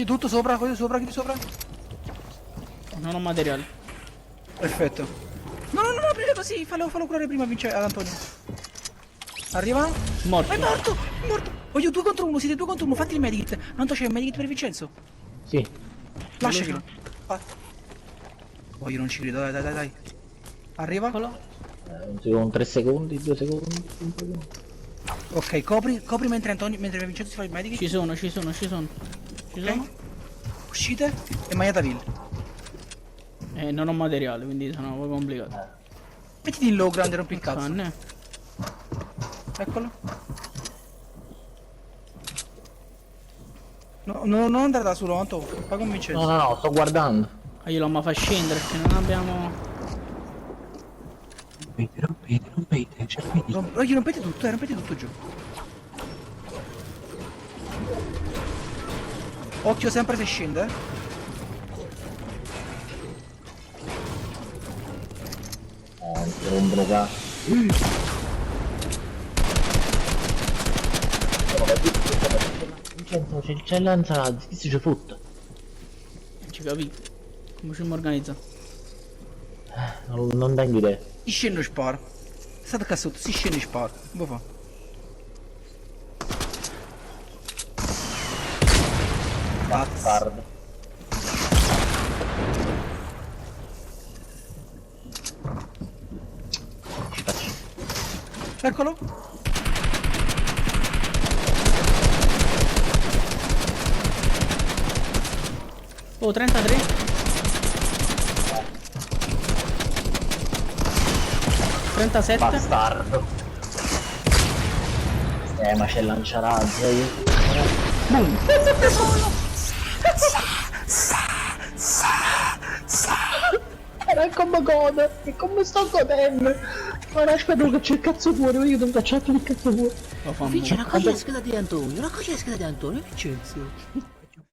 Chiudi tutto sopra, chiudi sopra. Non ho materiale. Perfetto. No, no, no, aprire così, fallo curare prima ad Antonio. Arrivano. Morto. È morto, è morto. Voglio 2 contro 1, siete 2 contro 1, fatti il medikit. Anto c'è un medikit per Vincenzo. Sì. Lascialo. Oh, io non ci credo, dai. Arriva. Un 3 secondi, 2 secondi, 5 secondi. Ok, copri mentre Vincenzo si fa il medikit. Ci sono. Ok. Uscite e Maiataville. Non ho materiale, quindi sono un po' complicato. Mettiti in low grande, rompi il cazzo. Canne. Eccolo. No, non andare da solo, Anto. Fa con Vincenzo. No, sto guardando. Ah, io l'ho fa scendere perché non abbiamo... Rompete, c'è il medikit. Rompete tutto giù. Occhio sempre se scende, Rompono qua. Vincenzo, c'è l'anzalazzi, chi si ci fotte? Ci capito. Come ci organizza? Non tengo idea. Si scende e spara. State qua sotto, si scende e spara. Come fa? Bastardo. Ci faccio. Eccolo. Oh, 33. 37. Bastardo. Ma c'è il lanciarazzo. Boom. Era come gode, e come sto godendo. Ma aspetta che c'è il cazzo fuori, io devo cacciarti il cazzo fuori. Lo fa Vince, raccogli la scheda di Antonio, Vincenzo.